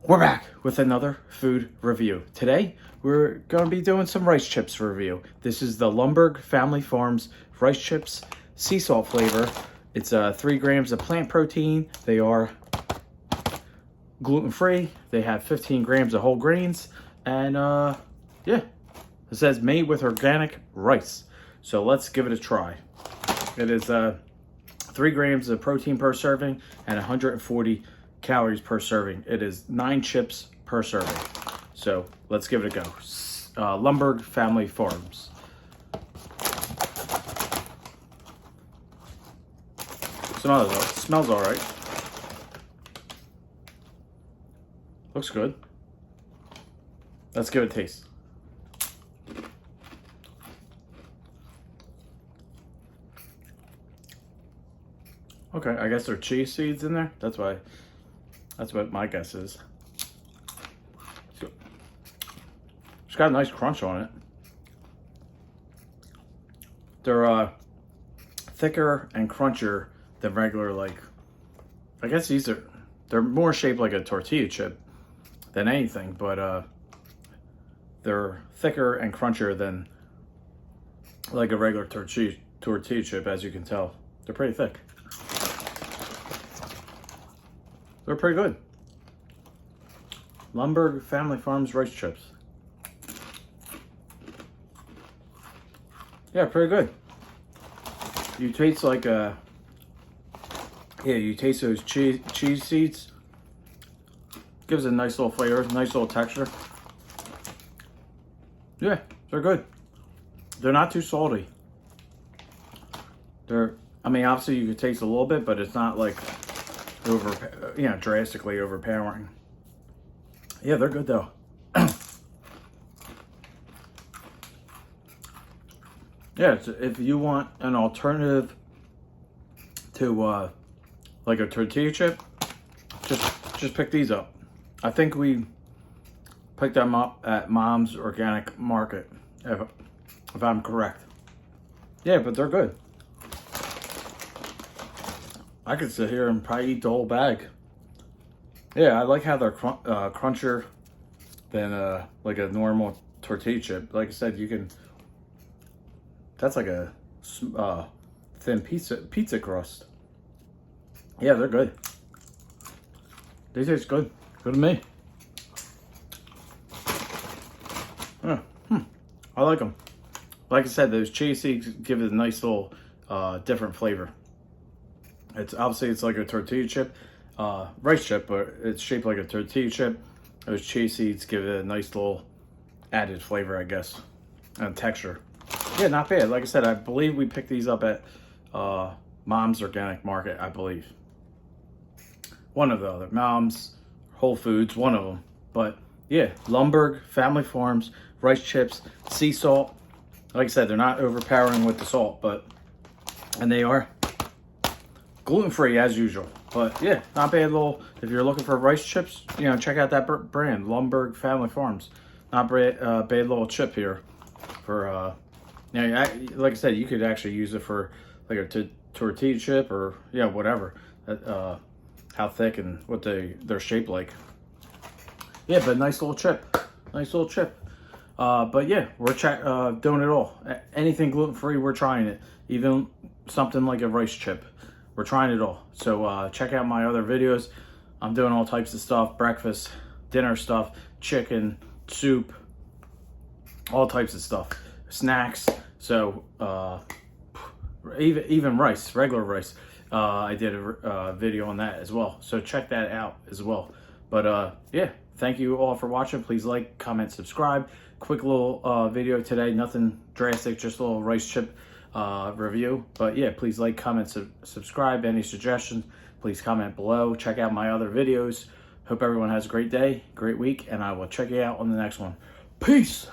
We're back with another food review. Today, we're going to be doing some rice chips review. This is the Lundberg Family Farms rice chips, sea salt flavor. It's 3 grams of plant protein. They are gluten-free. They have 15 grams of whole grains. And yeah, it says made with organic rice. So let's give it a try. It is 3 grams of protein per serving and 140 calories per serving. It is 9 chips per serving. So let's give it a go. Lundberg Family Farms. Smells all right. Looks good. Let's give it a taste. Okay, I guess there are chia seeds in there. That's what my guess is. It's got a nice crunch on it. They're thicker and crunchier than regular, like, I guess they're more shaped like a tortilla chip than anything, but they're thicker and crunchier than like a regular tortilla chip, as you can tell. They're pretty thick. They're pretty good. Lundberg Family Farms rice chips. Yeah, pretty good. You taste like you taste those cheese seeds. Gives it a nice little flavor, nice little texture. Yeah, they're good. They're not too salty. I mean, obviously you could taste a little bit, but it's not like drastically overpowering. Yeah, they're good though. Yeah, if you want an alternative to like a tortilla chip, just pick these up. I think we picked them up at Mom's Organic Market, if I'm correct. Yeah, but they're good. I could sit here and probably eat the whole bag. Yeah, I like how they're crunchier than like a normal tortilla chip. Like I said, you can. That's like a thin pizza crust. Yeah, they're good. They taste good. Good to me. Yeah. I like them. Like I said, those chia seeds give it a nice little different flavor. It's like a tortilla chip, rice chip, but it's shaped like a tortilla chip. Those chia seeds give it a nice little added flavor, I guess, and texture. Yeah, not bad. Like I said, I believe we picked these up at Mom's Organic Market, I believe. One of the other. Mom's, Whole Foods, one of them. But yeah, Lundberg Family Farms, rice chips, sea salt. Like I said, they're not overpowering with the salt, and they are gluten-free as usual. But yeah, not bad little, if you're looking for rice chips, check out that brand, Lundberg Family Farms. Not bad little chip here for, like I said, you could actually use it for like a tortilla chip or, whatever. How thick and what they're shaped like. Yeah, but nice little chip. Nice little chip. But yeah, we're doing it all. Anything gluten-free, we're trying it. Even something like a rice chip. We're trying it all. So check out my other videos. I'm doing all types of stuff. Breakfast, dinner stuff, chicken, soup, all types of stuff. Snacks. So even rice, regular rice. I did a video on that as well. So check that out as well. But yeah, thank you all for watching. Please like, comment, subscribe. Quick little video today. Nothing drastic, just a little rice chip review. But yeah, please like, comment, subscribe. Any suggestions, please comment below. Check out my other videos. Hope everyone has a great day, great week, and I will check you out on the next one. Peace!